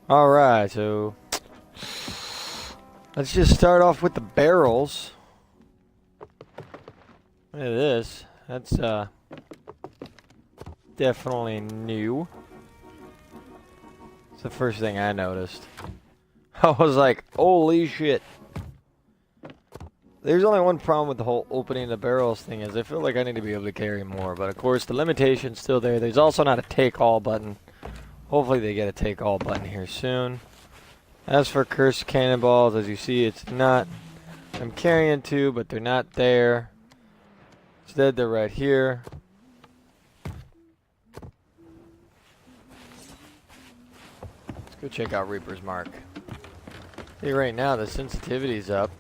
Alright, so let's just start off with the barrels. Look at this. That's definitely new. It's the first thing I noticed. I was like, holy shit. There's only one problem with the whole opening the barrels thing is I feel like I need to be able to carry more, but of course the limitation's still there. There's also not a take all button. Hopefully they get a take all button here soon. As for cursed cannonballs, as you see, it's not. I'm carrying two, but they're not there. Instead, they're right here. Let's go check out Reaper's Mark. See, right now the sensitivity's up.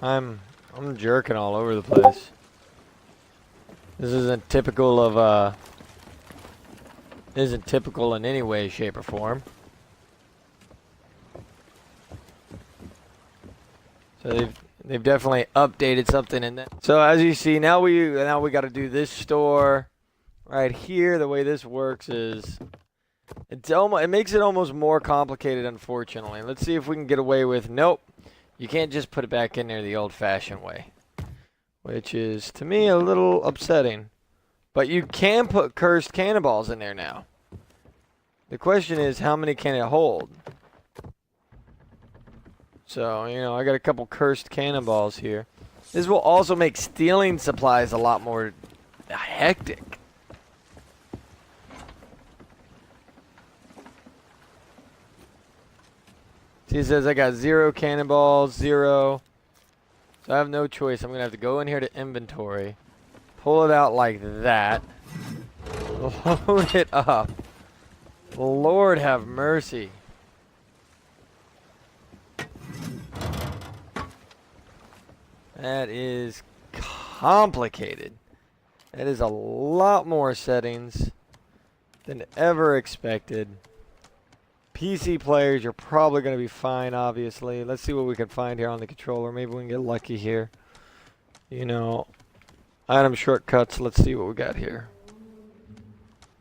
I'm jerking all over the place. This isn't typical of isn't typical in any way, shape, or form. So they've definitely updated something in that. So as you see, now we got to do this store right here. The way this works is it makes it almost more complicated, unfortunately. Let's see if we can get away with nope. You can't just put it back in there the old-fashioned way, which is to me a little upsetting. But you can put cursed cannonballs in there now. The question is, how many can it hold? So, you know, I got a couple cursed cannonballs here. This will also make stealing supplies a lot more hectic. See, it says I got 0 cannonballs, 0. So I have no choice. I'm going to have to go in here to inventory. Pull it out like that. Load it up. Lord have mercy. That is complicated. That is a lot more settings than ever expected. PC players, you're probably going to be fine, obviously. Let's see what we can find here on the controller. Maybe we can get lucky here. You know, item shortcuts. Let's see what we got here.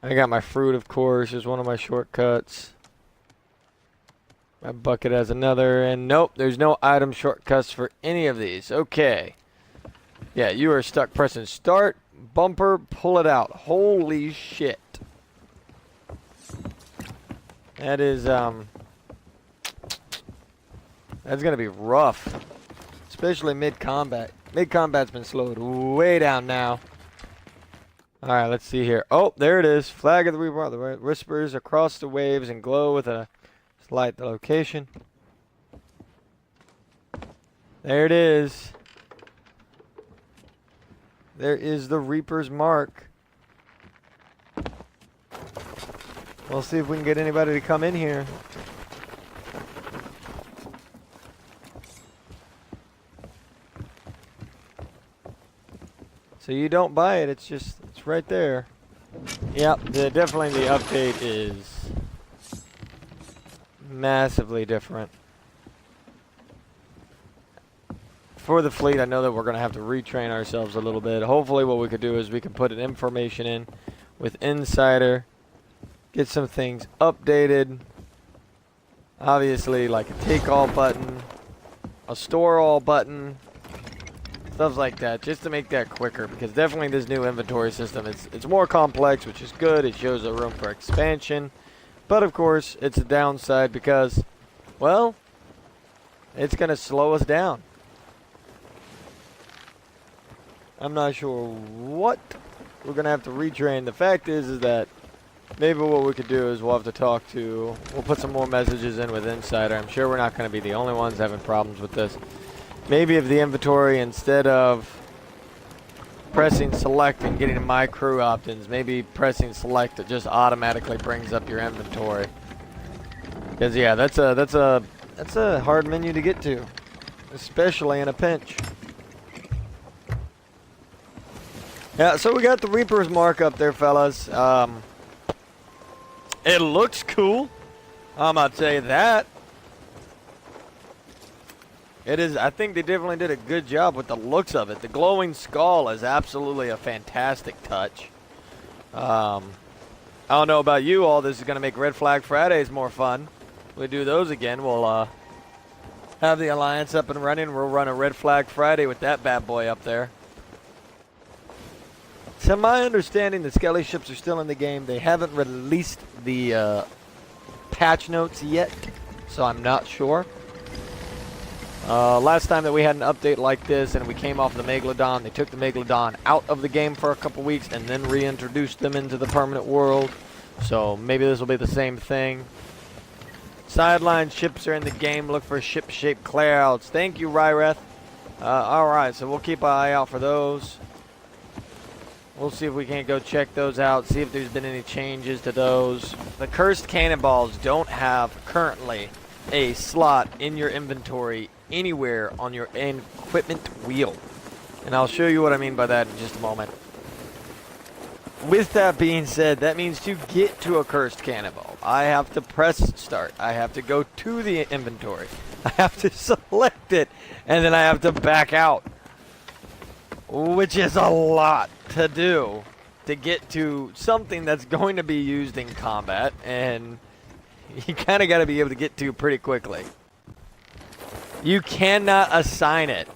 I got my fruit, of course, is one of my shortcuts. My bucket has another, and nope, there's no item shortcuts for any of these. Okay. Yeah, you are stuck pressing start, bumper, pull it out. Holy shit. That is, that's gonna be rough. Especially mid-combat. Mid-combat's been slowed way down now. Alright, let's see here. Oh, there it is. Flag of the Reaper. The whispers across the waves and glow with a light the location. There it is. There is the Reaper's Mark. We'll see if we can get anybody to come in here. So you don't buy it, it's right there. Yep, definitely the update is massively different. For the fleet, I know that we're going to have to retrain ourselves a little bit. Hopefully what we could do is we can put an information in with Insider, get some things updated. Obviously, like a take all button, a store all button, stuff like that, just to make that quicker, because definitely this new inventory system, it's more complex, which is good. It shows a room for expansion. But of course, it's a downside because, well, it's going to slow us down. I'm not sure what we're going to have to retrain. The fact is that maybe what we could do is we'll have to we'll put some more messages in with Insider. I'm sure we're not going to be the only ones having problems with this. Maybe if the inventory, instead of pressing select and getting my crew options, maybe pressing select it just automatically brings up your inventory. Because yeah, that's a hard menu to get to, especially in a pinch. Yeah, so we got the Reaper's Mark up there, fellas. It looks cool. I'm gonna tell you that. It is. I think they definitely did a good job with the looks of it. The glowing skull is absolutely a fantastic touch. I I don't know about you all. This is going to make Red Flag Fridays more fun. We do those again. We'll have the Alliance up and running. We'll run a Red Flag Friday with that bad boy up there. To my understanding, the Skelly ships are still in the game. They haven't released the patch notes yet, so I'm not sure. Last time that we had an update like this and we came off the Megalodon, they took the Megalodon out of the game for a couple weeks and then reintroduced them into the permanent world. So maybe this will be the same thing. Sideline ships are in the game. Look for ship-shaped clouds. Thank you, Ryreth. Alright, so we'll keep an eye out for those. We'll see if we can't go check those out, see if there's been any changes to those. The cursed cannonballs don't have currently a slot in your inventory anywhere on your equipment wheel. And I'll show you what I mean by that in just a moment. With that being said, that means to get to a cursed cannonball, I have to press start. I have to go to the inventory. I have to select it, and then I have to back out. Which is a lot to do to get to something that's going to be used in combat, and you kind of got to be able to get to pretty quickly. You cannot assign it.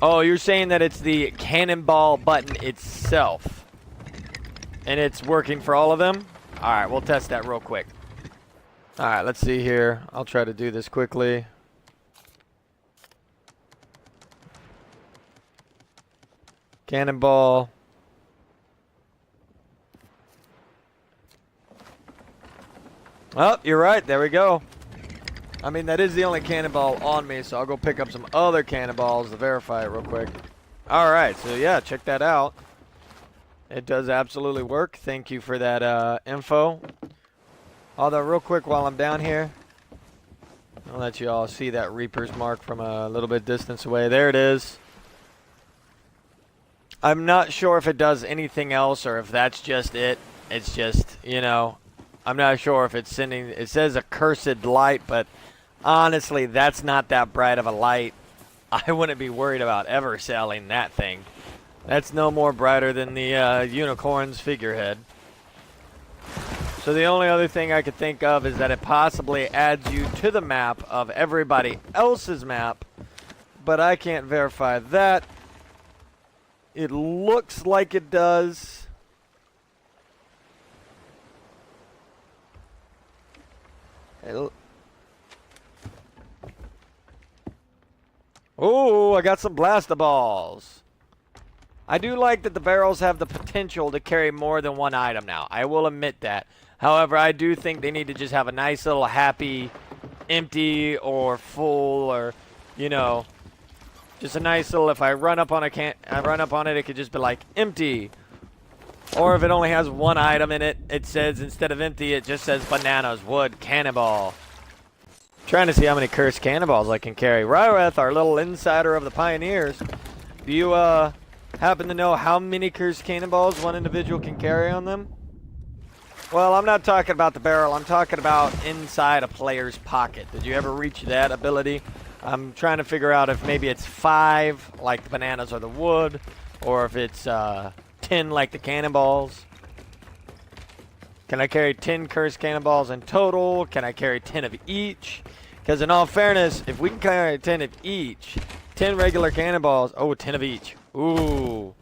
Oh, you're saying that it's the cannonball button itself, and it's working for all of them? All right, we'll test that real quick. All right, let's see here. I'll try to do this quickly. Cannonball. Oh, you're right. There we go. I mean, that is the only cannonball on me, so I'll go pick up some other cannonballs to verify it real quick. All right, so yeah, check that out. It does absolutely work. Thank you for that info. Although, real quick while I'm down here, I'll let you all see that Reaper's mark from a little bit distance away. There it is. I'm not sure if it does anything else or if that's just it. It's just, you know, I'm not sure if it's sending, it says a cursed light, but honestly, that's not that bright of a light. I wouldn't be worried about ever selling that thing. That's no more brighter than the unicorn's figurehead. So the only other thing I could think of is that it possibly adds you to the map of everybody else's map, but I can't verify that. It looks like it does. Oh, I got some blaster balls. I do like that the barrels have the potential to carry more than one item now. I will admit that. However, I do think they need to just have a nice little happy, empty or full, or, you know, just a nice little, if I run up on it, it could just be like empty. Or if it only has one item in it, it says, instead of empty, it just says bananas, wood, cannonball. Trying to see how many cursed cannonballs I can carry. Ryreth, our little insider of the Pioneers, do you happen to know how many cursed cannonballs one individual can carry on them? Well, I'm not talking about the barrel. I'm talking about inside a player's pocket. Did you ever reach that ability? I'm trying to figure out if maybe it's 5, like the bananas or the wood, or if it's 10, like the cannonballs. Can I carry 10 cursed cannonballs in total? Can I carry 10 of each? Because in all fairness, if we can carry 10 of each, 10 regular cannonballs, oh, 10 of each. Ooh.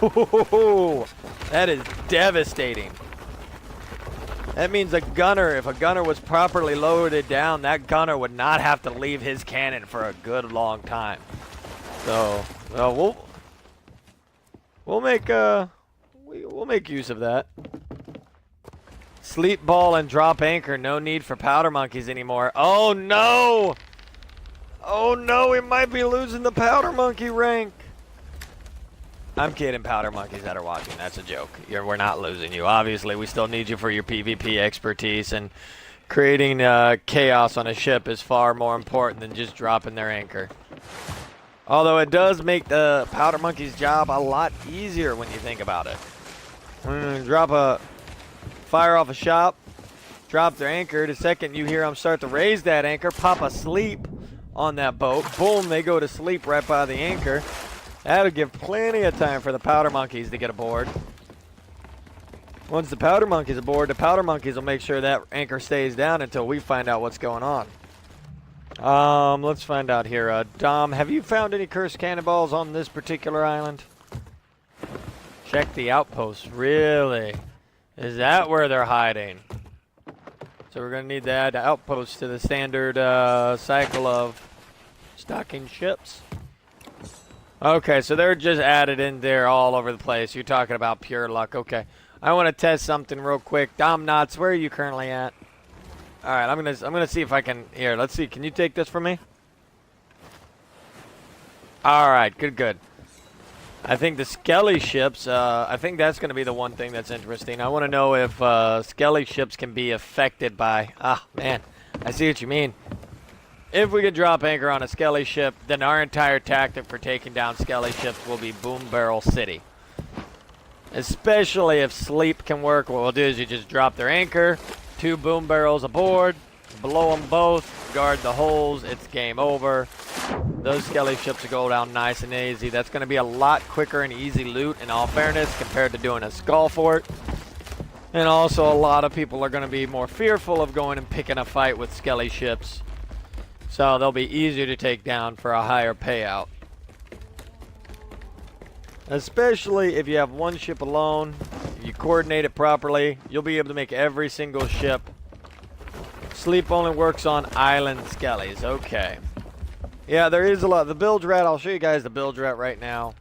Ooh, that is devastating. That means a gunner, if a gunner was properly loaded down, that gunner would not have to leave his cannon for a good long time. So, we'll make use of that. Sleep ball and drop anchor. No need for powder monkeys anymore. Oh no! Oh no, we might be losing the powder monkey rank. I'm kidding, powder monkeys that are watching. That's a joke. We're not losing you. Obviously, we still need you for your PvP expertise, and creating chaos on a ship is far more important than just dropping their anchor. Although it does make the powder monkey's job a lot easier when you think about it. Fire off a shop, drop their anchor. The second you hear them start to raise that anchor, pop asleep on that boat. Boom, they go to sleep right by the anchor. That'll give plenty of time for the powder monkeys to get aboard. Once the powder monkey's aboard, the powder monkeys will make sure that anchor stays down until we find out what's going on. Let's find out here. Dom, have you found any cursed cannonballs on this particular island? Check the outposts. Really? Is that where they're hiding? So we're going to need to add outposts to the standard cycle of stocking ships. Okay, so they're just added in there all over the place. You're talking about pure luck. Okay. I want to test something real quick. Dom Knotts, where are you currently at? All right, I'm gonna see if I can. Here, let's see. Can you take this from me? All right, good. I think the Skelly ships. I think that's gonna be the one thing that's interesting. I want to know if Skelly ships can be affected by. Ah, man, I see what you mean. If we can drop anchor on a Skelly ship, then our entire tactic for taking down Skelly ships will be Boom Barrel City. Especially if sleep can work, what we'll do is you just drop their anchor, 2 boom barrels aboard, blow them both, guard the holes, it's game over. Those Skelly ships will go down nice and easy. That's going to be a lot quicker and easy loot in all fairness compared to doing a skull fort. And also a lot of people are going to be more fearful of going and picking a fight with Skelly ships. So they'll be easier to take down for a higher payout. Especially if you have one ship alone, if you coordinate it properly, you'll be able to make every single ship. Sleep only works on island skellies. Okay. Yeah, there is a lot. The bilge rat, I'll show you guys the bilge rat right now.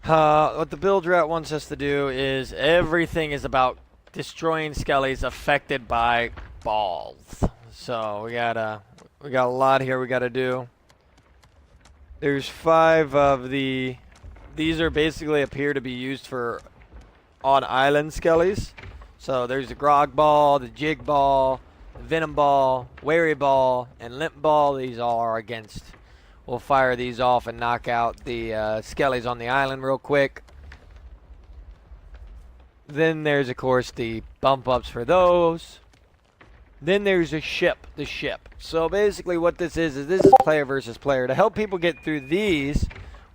What the bilge rat wants us to do is everything is about destroying skellies affected by balls. So we got a lot here we got to do. There's 5 of these are basically appear to be used for on-island skellies. So there's the grog ball, the jig ball, the venom ball, wary ball, and limp ball. These all are against. We'll fire these off and knock out the skellies on the island real quick. Then there's, of course, the bump ups for those. Then there's the ship. So basically what this is this is player versus player. To help people get through these,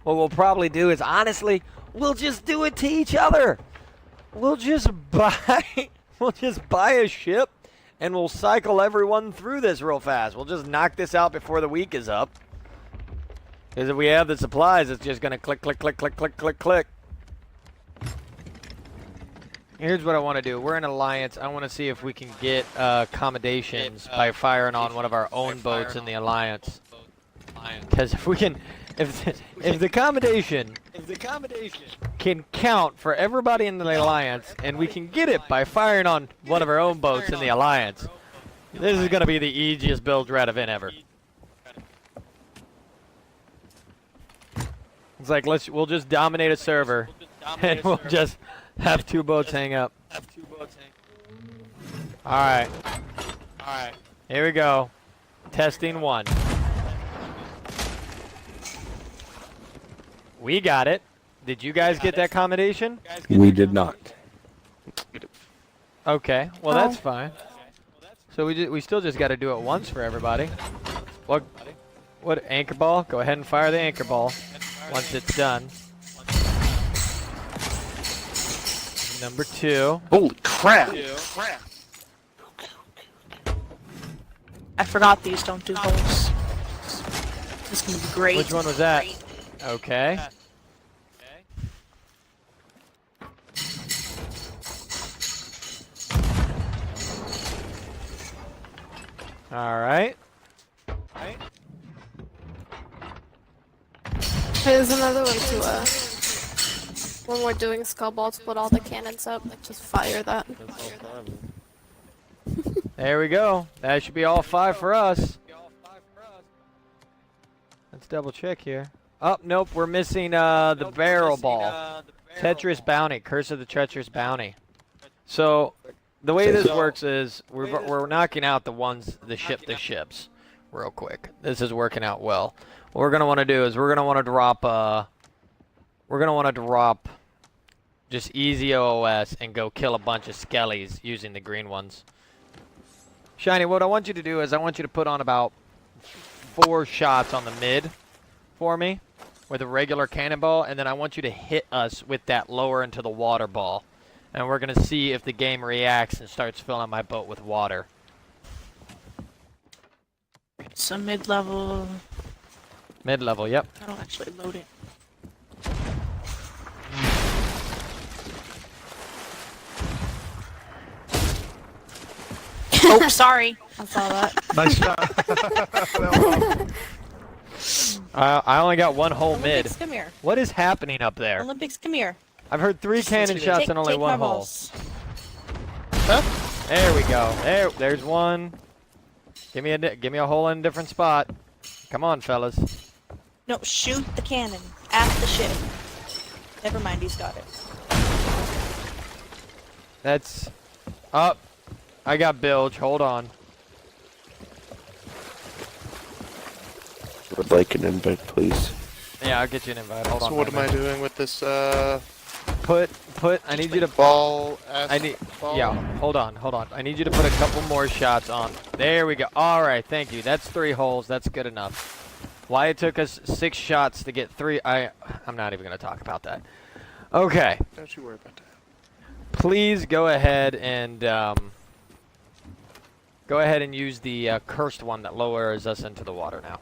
what we'll probably do is, honestly, we'll just do it to each other. We'll just buy a ship and we'll cycle everyone through this real fast. We'll just knock this out before the week is up. Because if we have the supplies, it's just going to click. Here's what I want to do. We're in alliance. I want to see if we can get accommodations by firing on one of our own boats in the alliance. Because if we can, if the accommodation can count for everybody in the alliance, and we can get it by firing on one of our own boats in the alliance, this is going to be the easiest bilge rat event ever. It's like we'll just dominate a server, and we'll just have 2 boats hang up. Alright. Here we go. Testing 1. We got it. Did you guys get that accommodation? We did not. Okay. Well, that's fine. So we still just got to do it once for everybody. What anchor ball? Go ahead and fire the anchor ball once it's done. Number 2. Holy crap! I forgot these don't do holes. This is gonna be great. Which one was that? Okay. Alright. There's another one to, when we're doing skull balls, put all the cannons up, like just fire that. There we go. That should be all 5 for us. Let's double check here. Oh, nope, we're missing the barrel ball. Tetris Bounty, Curse of the Treacherous Bounty. So, the way this works is we're knocking out the ships real quick. This is working out well. What we're gonna want to do is we're gonna want to drop just easy OOS and go kill a bunch of skellies using the green ones. Shiny, what I want you to do is I want you to put on about 4 shots on the mid for me with a regular cannonball, and then I want you to hit us with that lower into the water ball. and we're gonna see if the game reacts and starts filling my boat with water. So mid-level. Mid-level, yep. I don't actually load it. Oh, sorry. I saw that. Nice shot. I only got one whole mid. Olympics, come here. What is happening up there? Olympics, come here. I've heard 3 cannon shots Take- and only take one my hole. balls. There we go. There's one. Give me a hole in a different spot. Come on, fellas. No, shoot the cannon at the ship. Never mind, he's got it. That's up. I got bilge. Hold on. Would like an invite, please. Yeah, I'll get you an invite. Hold on. So what am I doing with this Put. I need you to. ball? Ball? Yeah. Hold on. I need you to put a couple more shots on. There we go. All right. Thank you. That's 3 holes. That's good enough. Why it took us 6 shots to get 3? I'm not even gonna talk about that. Okay. Don't you worry about that. Please go ahead and use the cursed one that lowers us into the water now.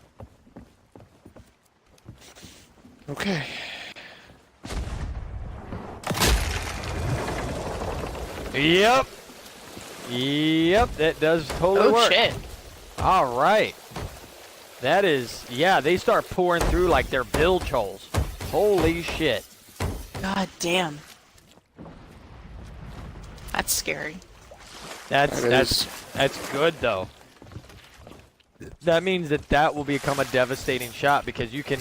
Okay. Yep. That does totally Oh work. shit. All right. That is, yeah, they start pouring through like they're bilge holes. Holy shit. God damn. That's scary. That's good though. That means that will become a devastating shot because you can,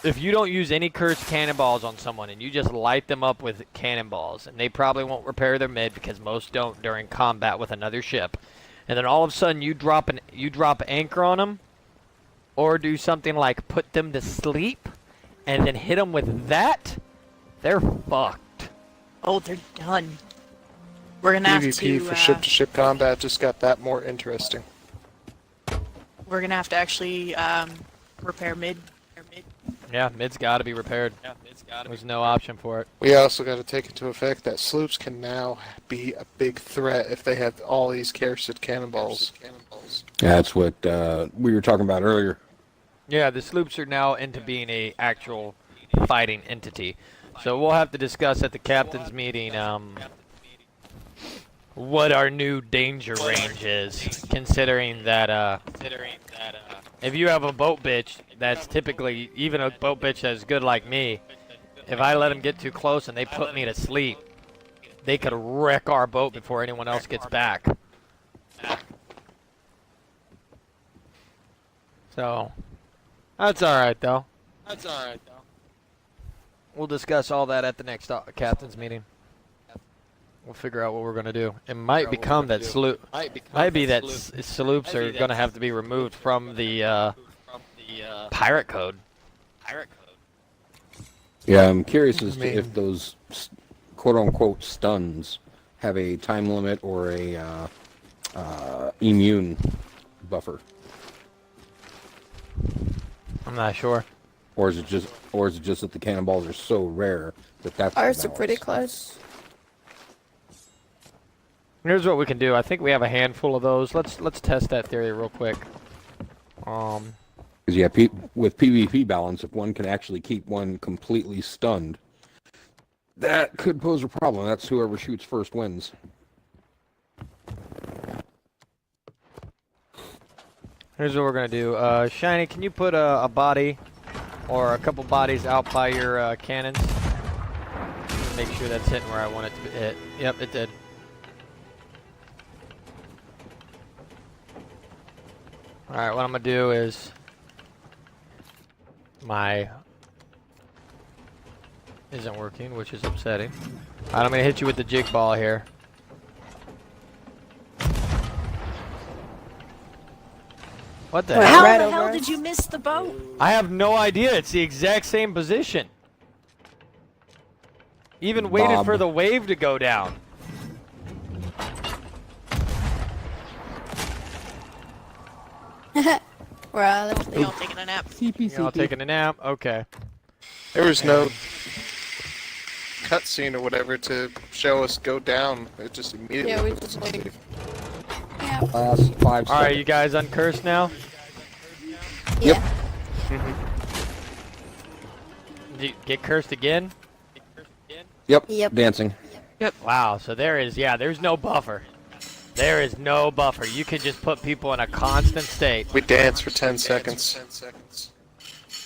if you don't use any cursed cannonballs on someone and you just light them up with cannonballs, and they probably won't repair their mid because most don't during combat with another ship, and then all of a sudden you drop anchor on them, or do something like put them to sleep, and then hit them with that, they're fucked. Oh, they're done. We're gonna have PvP to. for ship-to-ship combat just got that more interesting. We're gonna have to actually repair mid. Yeah, mid's got to be repaired. There's no option for it. We also got to take into effect that sloops can now be a big threat if they have all these cursed cannonballs. Yeah, that's what we were talking about earlier. Yeah, the sloops are now into being a actual fighting entity. So we'll have to discuss at the captain's meeting what our new danger range is, considering that if you have a boat bitch that's typically, even a boat bitch that's good like me, if I let them get too close and they put me to sleep, they could wreck our boat before anyone else gets back. So, that's alright though. We'll discuss all that at the next captain's meeting. We'll figure out what we're going to do. It might become that sloops are going to have to be removed from the pirate code. Yeah, I'm curious as to if those quote-unquote stuns have a time limit or a immune buffer, I'm not sure. or is it just that the cannonballs are so rare that that's Ours are the pretty balance? close. Here's what we can do. I think we have a handful of those. Let's test that theory real quick. Because yeah, with PvP balance, if one can actually keep one completely stunned, that could pose a problem. That's whoever shoots first wins. Here's what we're gonna do. Shiny, can you put a body or a couple bodies out by your cannons? Make sure that's hitting where I want it to hit. Yep, it did. Alright, what I'm gonna do is isn't working, which is upsetting. Alright, I'm gonna hit you with the jig ball here. What the hell? How the hell did you miss the boat? I have no idea. It's the exact same position. Even waited Bob. for the wave to go down. Well, They all taking a nap. You all taking a nap? Okay. There was no cutscene or whatever to show us go down. It just immediately. Yeah, we just wait. Yeah. Last 5 seconds. Alright, you guys uncursed now? Yep. Did you get cursed again? Yep. Yep. Dancing. Wow, so there's no buffer. There is no buffer. You can just put people in a constant state. We dance for 10 seconds.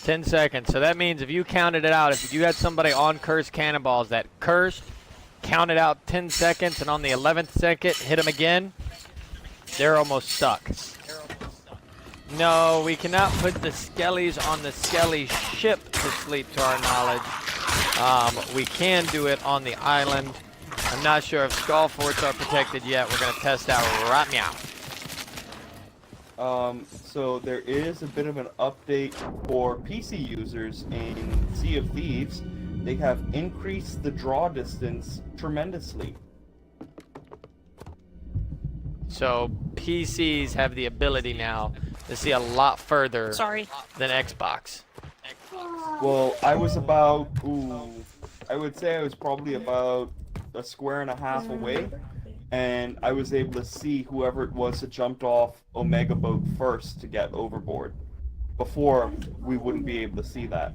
10 seconds. So that means if you counted it out, if you had somebody on cursed cannonballs that cursed, counted out 10 seconds, and on the 11th second hit them again, they're almost stuck. No, we cannot put the skellies on the skelly ship to sleep, to our knowledge. We can do it on the island. I'm not sure if skull forts are protected yet. We're going to test out right now. So there is a bit of an update for PC users in Sea of Thieves. They have increased the draw distance tremendously. So PCs have the ability now to see a lot further than Xbox. Well, I was about, I would say I was probably about a square and a half away, and I was able to see whoever it was that jumped off Omega Boat first to get overboard. Before, we wouldn't be able to see that.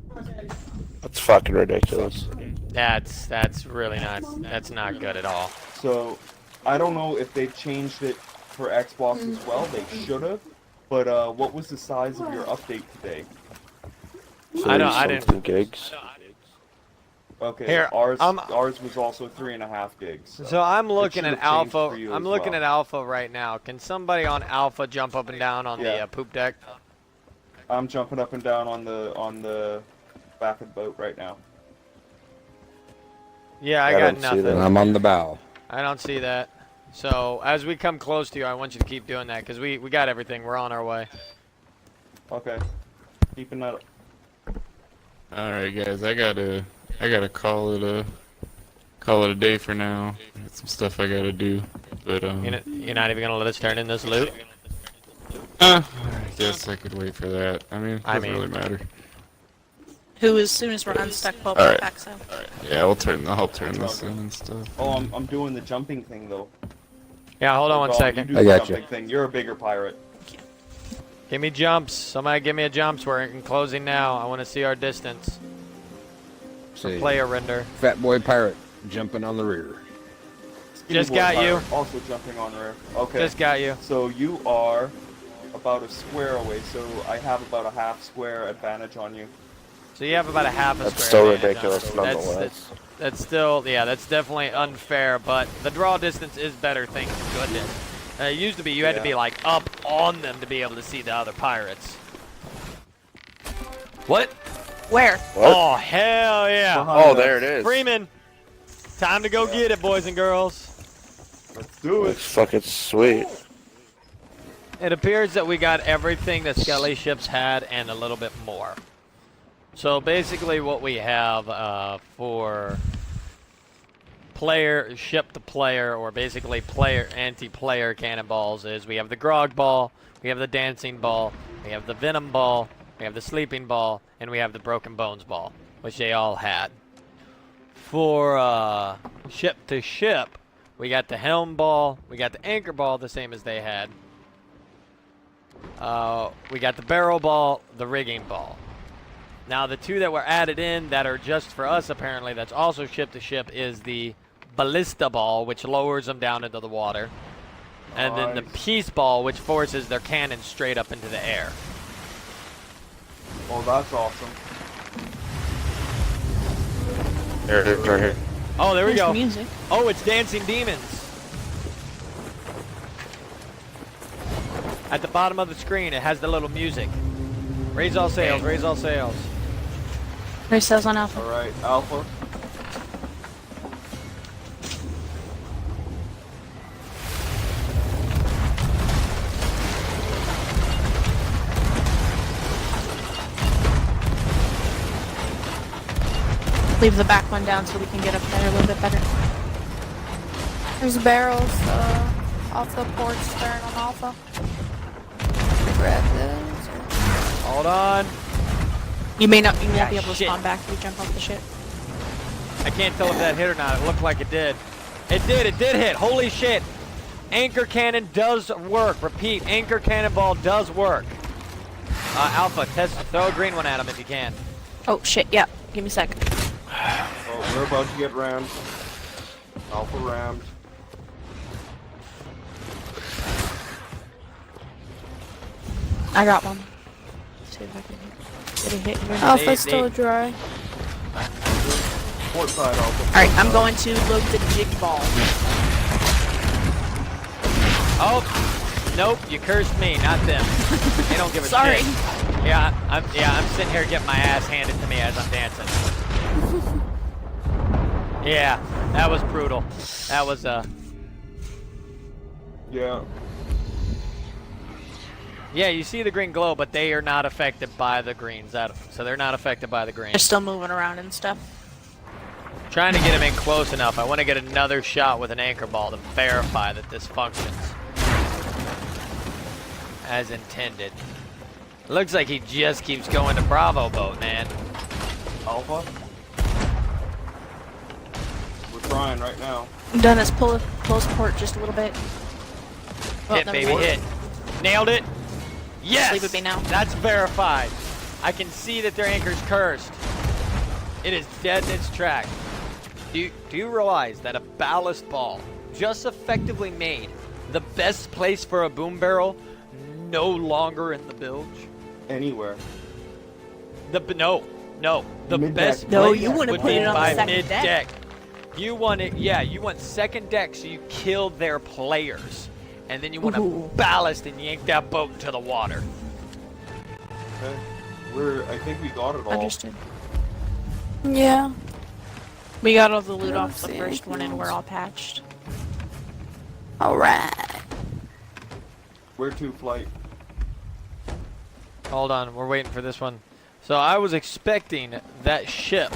That's fucking ridiculous. That's really not, that's not good at all. So, I don't know if they've changed it for Xbox as well. They should have. But what was the size of your update today? I didn't. Gigs. Okay, Here, ours was also 3.5 gigs. So I'm looking should at have changed Alpha. for you I'm as looking well. at Alpha right now. Can somebody on Alpha jump up and down on Yeah. the poop deck? I'm jumping up and down on the back of the boat right now. Yeah, I got nothing. And I'm on the bow. I don't see that. So as we come close to you, I want you to keep doing that because we got everything. We're on our way. Okay, keeping that. All right, guys. I gotta call it a day for now. Got some stuff I gotta do, but You're not even gonna let us turn in this loot? I guess I could wait for that. I mean, it doesn't really matter. Who, as soon as we're unstuck, will Alright. packs out. Yeah, I'll turn this in and stuff. Oh, I'm doing the jumping thing though. Yeah, hold on one Dom, second. You do I the got jumping thing. You're a bigger pirate. Give me jumps. Somebody give me a jumps. We're in closing now. I want to see our distance. See, Player render. Fat boy pirate jumping on the rear. Skinny Just boy got you. pirate, Also jumping on rear. Okay. Just got you. So you are about a square away. So I have about a half square advantage on you. So you have about a half a That's square. still advantage on ridiculous, us. nonetheless. That's still, yeah, that's definitely unfair, but the draw distance is better, thank goodness. It used to be you had to be like up on them to be able to see the other pirates. What? Where? Oh, hell yeah. Behind Oh, us. there it is. Freeman, time to go get it, boys and girls. Let's do it. Looks fucking sweet. It appears that we got everything that Skelly ships had and a little bit more. So basically what we have for player, ship to player, or basically player anti-player cannonballs is we have the grog ball, we have the dancing ball, we have the venom ball, we have the sleeping ball, and we have the broken bones ball, which they all had. For ship to ship, we got the helm ball, we got the anchor ball, the same as they had. We got the barrel ball, the rigging ball. Now the two that were added in that are just for us apparently, that's also ship to ship, is the ballista ball, which lowers them down into the water, and then the peace ball, which forces their cannon straight up into the air. Oh, that's awesome. There it is, right here. Oh, there we There's go. music. Oh, it's dancing demons. At the bottom of the screen, it has the little music. Raise all sails, raise all sails. Race sails on Alpha. All right, Alpha. Leave the back one down so we can get up there a little bit better. There's barrels off the port stern on Alpha. Grab those. Hold on. You may not. You won't be able to shit. spawn back if you jump off the ship. I can't tell if that hit or not. It looked like it did. It did hit. Holy shit. Anchor cannon does work. Repeat, anchor cannonball does work. Alpha, throw a green one at him if you can. Oh shit, yeah. Give me a second. Oh, we're about to get rammed. Alpha rammed. I got one. Let's see if I can get a hit here. Alpha's still dry. Port side Alpha. Alright, I'm going to load the jig ball. Oh, nope, you cursed me, not them. They don't give a Sorry. shit. Yeah, I'm sitting here getting my ass handed to me as I'm dancing. Yeah, that was brutal. That was Yeah. Yeah, you see the green glow, but they are not affected by the greens. So they're not affected by the They're greens. still moving around and stuff. Trying to get him in close enough. I want to get another shot with an anchor ball to verify that this functions as intended. Looks like he just keeps going to Bravo boat, man. Alpha. We're trying right now. Dennis, pull his port just a little bit. Oh, Hit, never baby, mind. hit. Nailed it. Yes! Leave it be now. That's verified. I can see that their anchor's cursed. It is dead in its track. Do you realize that a ballast ball just effectively made the best place for a boom barrel no longer in the bilge? Anywhere. The Mid-deck. best No, place you wanna would put be it on the by second mid-deck. deck. You want it, yeah, you want second deck so you kill their players. And then you want to Ooh. ballast and yank that boat into the water. Okay. I think we got it all. Understood. Yeah. We got all the loot I don't off the see first one and anything we're else. all patched. Alright. Where to, flight? Hold on, we're waiting for this one. So I was expecting that ship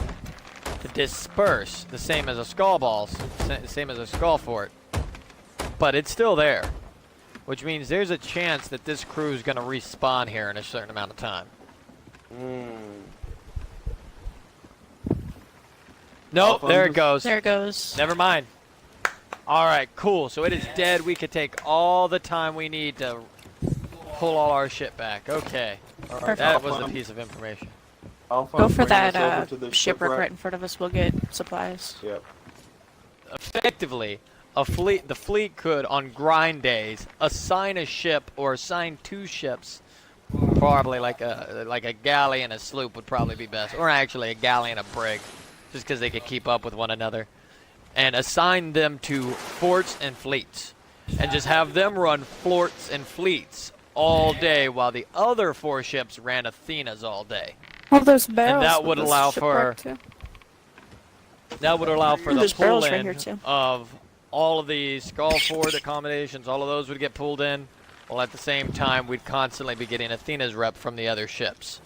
to disperse the same as a skull balls, same as a skull fort, but it's still there, which means there's a chance that this crew is going to respawn here in a certain amount of time. Nope, there it goes. There it goes. Never mind. All right, cool. So it is dead. We could take all the time we need to pull all our shit back. Okay. Perfect. That was a piece of information. Alpha, Go for bring us that over to the shipwreck right in front of us. We'll get supplies. Yep. Effectively, the fleet could, on grind days, assign a ship or assign two ships. Probably like a galley and a sloop would probably be best, or actually a galley and a brig, just because they could keep up with one another, and assign them to forts and fleets, and just have them run forts and fleets all day while the other four ships ran Athenas all day. Well, there's barrels. that with would this allow shipwreck, for- too. That would allow for the There's barrels right pull-in here, too. of all of the skull fort accommodations. All of those would get pulled in, while at the same time we'd constantly be getting Athena's rep from the other ships.